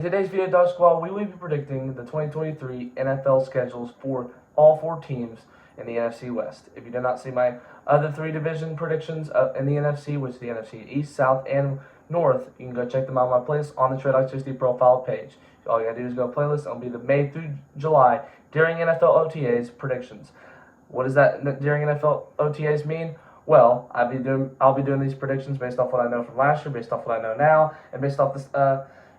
In today's video, Dog Squad, we will be predicting the 2023 NFL schedules for all 4 teams in the NFC West. If you did not see my other 3 division predictions in the NFC, which is the NFC East, South, and North, you can go check them out on my playlist on the Trade60 profile page. All you gotta do is go playlist. It'll be the May through July during NFL OTAs predictions. What does that during NFL OTAs mean? Well, I'll be doing these predictions based off what I know from last year, based off what I know now, and based off this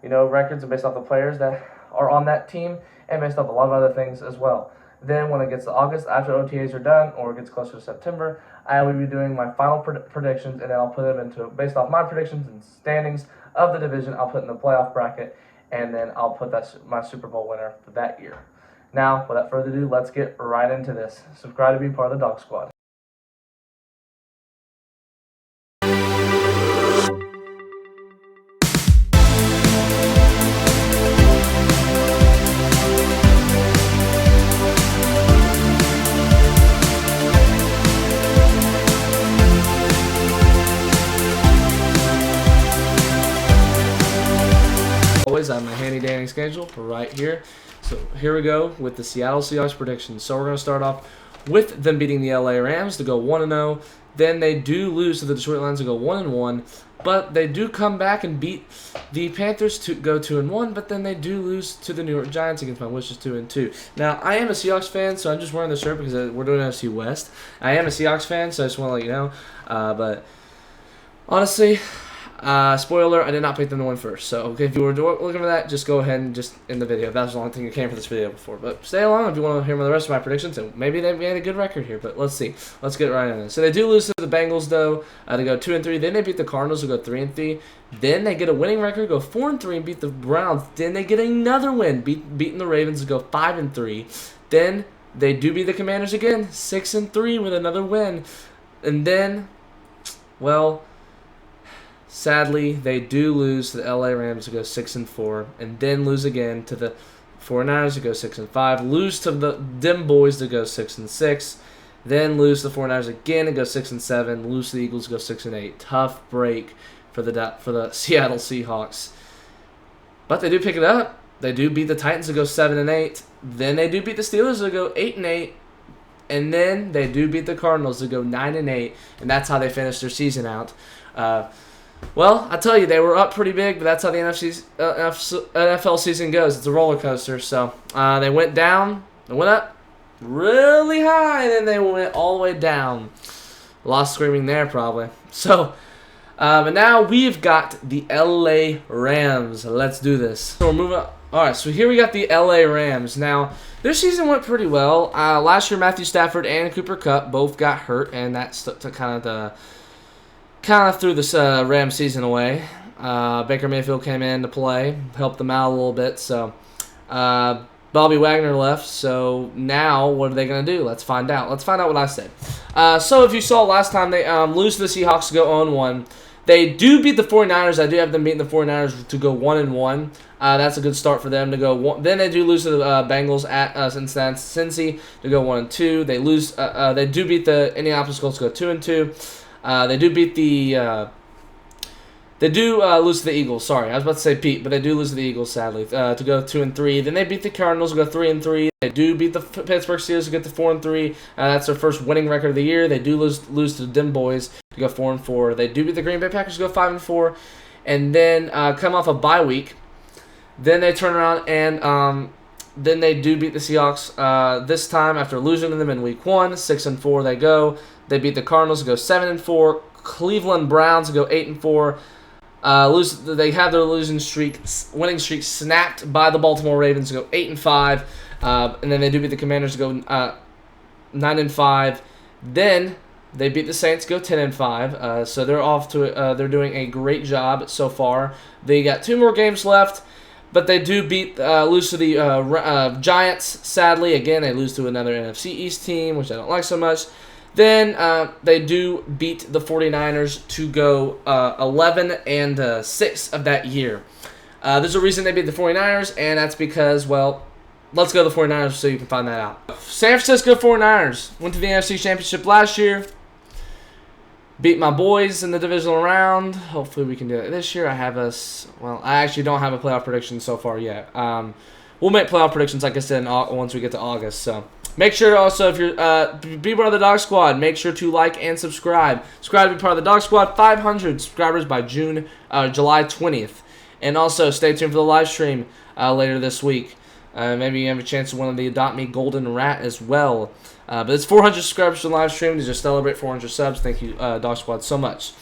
records and based off the players that are on that team, and based off a lot of other things as well. Then when it gets to August, after OTAs are done, or it gets closer to September, I will be doing my final predictions, and then I'll put them into, based off my predictions and standings of the division, I'll put in the playoff bracket, and then I'll put my Super Bowl winner for that year. Now, without further ado, let's get right into this. Subscribe to be part of the Dog Squad. Always, I have my handy dandy schedule right here. So here we go with the Seattle Seahawks predictions. So we're going to start off with them beating the LA Rams to go 1-0. Then they do lose to the Detroit Lions to go 1-1. But they do come back and beat the Panthers to go 2-1. But then they do lose to the New York Giants against my wishes 2-2. Now I am a Seahawks fan, so I'm just wearing this shirt because we're doing NFC West. I am a Seahawks fan, so I just want to let you know. But honestly, spoiler, I did not pick them to win first. So okay, if you were looking for that, just go ahead and just end the video. That was the only thing that came for this video before. But stay along if you want to hear the rest of my predictions. And maybe they made a good record here, but let's see. Let's get right into it. So they do lose to the Bengals though, to go 2-3. Then they beat the Cardinals to go 3-3. Then they get a winning record, go 4-3, and beat the Browns. Then they get another win, beating the Ravens to go 5-3. Then they do beat the Commanders again, 6-3 with another win. And then, well, sadly, they do lose to the LA Rams to go 6-4, and then lose again to the 49ers to go 6-5. Lose to the Dim Boys to go 6-6, then lose to the 49ers again and go 6-7. Lose to the Eagles to go 6-8. Tough break for the Seattle Seahawks, but they do pick it up. They do beat the Titans to go 7-8. Then they do beat the Steelers to go 8-8. And then they do beat the Cardinals to go 9-8, and that's how they finished their season out. Well, I tell you, they were up pretty big, but that's how the NFL season goes. It's a roller coaster. So they went down, they went up really high, and then they went all the way down. Lost screaming there, probably. So, but now we've got the LA Rams. Let's do this. So we're moving up. All right, so here we got the LA Rams. Now, their season went pretty well. Last year, Matthew Stafford and Cooper Kupp both got hurt, and that's kind of threw this Rams season away. Baker Mayfield came in to play, helped them out a little bit. So Bobby Wagner left. So now what are they going to do? Let's find out. Let's find out what I said. So if you saw last time, they lose to the Seahawks to go 0-1. They do beat the 49ers. I do have them beating the 49ers to go 1-1. That's a good start for them to go. Then they do lose to the Bengals at Cincy to go 1-2. They lose. They do beat the Indianapolis Colts to go 2-2. They do beat the. They do lose to the Eagles. Sorry, I was about to say Pete, but they do lose to the Eagles sadly to go 2-3. Then they beat the Cardinals to go 3-3. They do beat the Pittsburgh Steelers to get to 4-3. That's their first winning record of the year. They do lose to the Dim Boys to go 4-4. They do beat the Green Bay Packers to go 5-4, and then come off a bye week. Then they turn around and then they do beat the Seahawks this time after losing to them in Week 1. 6-4 they go. They beat the Cardinals to go 7-4. Cleveland Browns to go 8-4. They have their winning streak snapped by the Baltimore Ravens to go 8-5. And then they do beat the Commanders to go 9-5. Then they beat the Saints to go 10-5. So they're off to they're doing a great job so far. They got 2 more games left. But they do lose to the Giants, sadly. Again, they lose to another NFC East team, which I don't like so much. Then they do beat the 49ers to go 11-6 of that year. There's a reason they beat the 49ers, and that's because, well, let's go to the 49ers so you can find that out. San Francisco 49ers went to the NFC Championship last year. beat my boys in the divisional round. Hopefully we can do it this year. I have us. Well, I actually don't have a playoff prediction so far yet. We'll make playoff predictions, like I said, once we get to August. So make sure also, if you're be part of the Dog Squad, make sure to like and subscribe. Subscribe to be part of the Dog Squad. 500 subscribers by July 20th. And also stay tuned for the live stream later this week. Maybe you have a chance to win the Adopt Me Golden Rat as well. But it's 400 subscribers to the live stream to just celebrate 400 subs. Thank you, Dog Squad, so much.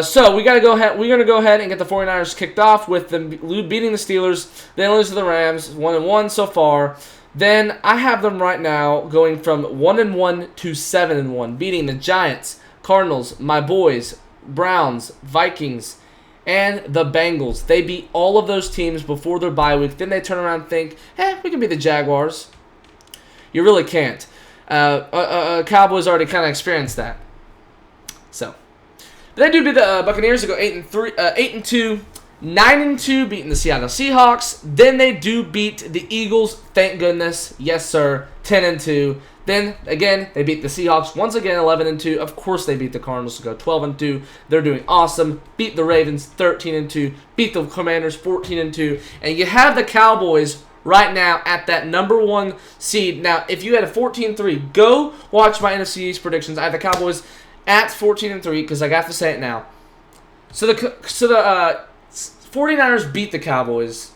So we gotta go ahead. We're gonna go ahead and get the 49ers kicked off with them beating the Steelers. Then lose to the Rams, 1-1 so far. Then I have them right now going from 1-1 to 7-1, beating the Giants, Cardinals, my boys, Browns, Vikings, and the Bengals. They beat all of those teams before their bye week. Then they turn around and think, we can beat the Jaguars. You really can't. Cowboys already kind of experienced that. So. They do beat the Buccaneers. They go 8-2, 9-2, beating the Seattle Seahawks. Then they do beat the Eagles. Thank goodness, yes sir. 10-2. Then again they beat the Seahawks once again. 11-2. Of course they beat the Cardinals to go 12-2. They're doing awesome. Beat the Ravens 13-2. Beat the Commanders 14-2. And you have the Cowboys right now at that #1 seed. Now if you had a 14-3, go watch my NFC East predictions. I have the Cowboys at 14-3, because I got to say it now. So the 49ers beat the Cowboys.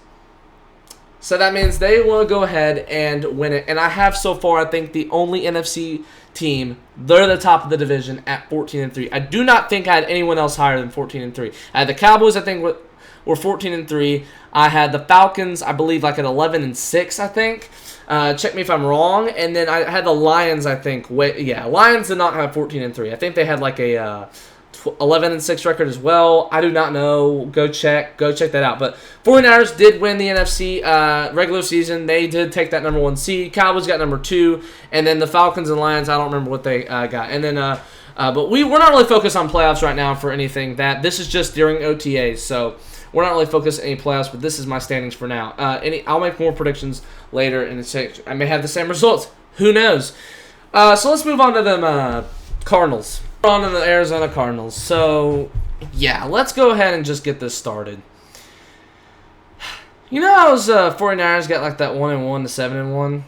So that means they will go ahead and win it. And I have so far, I think, the only NFC team. They're the top of the division at 14-3. I do not think I had anyone else higher than 14-3. I had the Cowboys, I think, were 14-3. I had the Falcons, I believe, like at 11-6, I think. Check me if I'm wrong. And then I had the Lions, I think. Lions did not have 14-3. I think they had like a 11-6 record as well. I do not know. Go check that out. But 49ers did win the NFC regular season. They did take that #1 seed. Cowboys got #2. And then the Falcons and Lions, I don't remember what they got. And then, but we're not really focused on playoffs right now for anything. This is just during OTAs. So we're not really focused on any playoffs, but this is my standings for now. I'll make more predictions later, and I may have the same results. Who knows? So let's move on to them Cardinals. We're on to the Arizona Cardinals. So, yeah, let's go ahead and just get this started. You know how those 49ers got like that 1-1 to 7-1?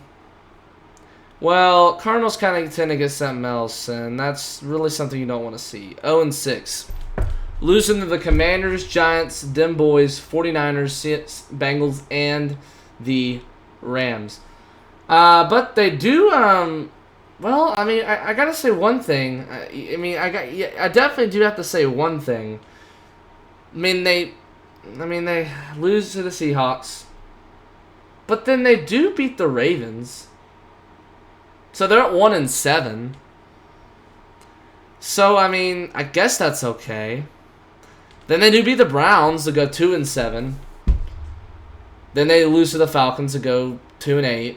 Well, Cardinals kind of tend to get something else, and that's really something you don't want to see. 0-6. Losing to the Commanders, Giants, them boys, 49ers, Bengals, and the Rams. But they do, well, I mean, I gotta say one thing. I definitely do have to say one thing. I mean, they lose to the Seahawks. But then they do beat the Ravens. So they're at 1-7. So, I mean, I guess that's okay. Then they do beat the Browns to go 2-7. Then they lose to the Falcons to go 2-8.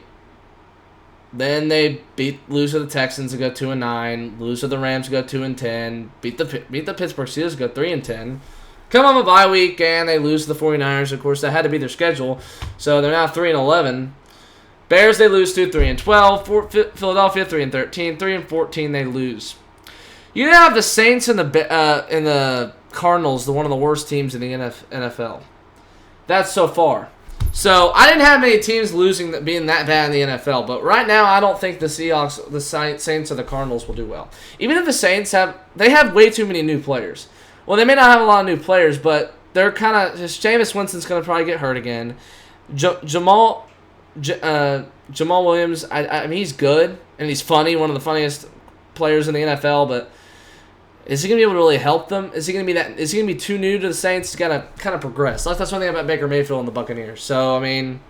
Then they lose to the Texans to go 2-9. Lose to the Rams to go 2-10. Beat the Pittsburgh Steelers to go 3-10. Come on a bye week and they lose to the 49ers. Of course, that had to be their schedule, so they're now 3-11. Bears they lose to 3-12. Philadelphia 3-13. 3-14 they lose. You now have the Saints and the Cardinals, one of the worst teams in the NFL. That's so far. So I didn't have many teams being that bad in the NFL, but right now I don't think the Seahawks, the Saints, or the Cardinals will do well. Even if the Saints have way too many new players. Well, they may not have a lot of new players, but they're kind of Jameis Winston's going to probably get hurt again. Jamal Williams, I mean, he's good and he's funny, one of the funniest players in the NFL, but is he going to be able to really help them? Is he going to be too new to the Saints? He's got to kind of progress. That's one thing about Baker Mayfield and the Buccaneers. So, I mean,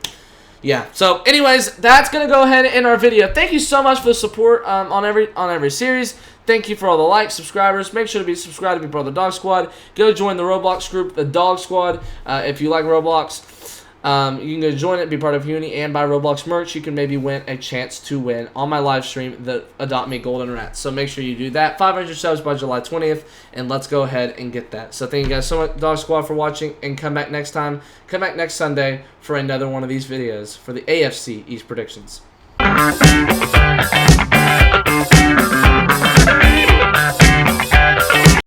yeah. So, anyways, that's going to go ahead and end our video. Thank you so much for the support on every series. Thank you for all the likes, subscribers. Make sure to be subscribed to be part of the Dog Squad. Go join the Roblox group, the Dog Squad, if you like Roblox. You can go join it, be part of Uni, and buy Roblox merch. You can maybe win a chance to win on my live stream the Adopt Me Golden Rat. So make sure you do that. 500 subs by July 20th, and let's go ahead and get that. So thank you guys so much, Dog Squad, for watching, and come back next time. Come back next Sunday for another one of these videos for the AFC East predictions.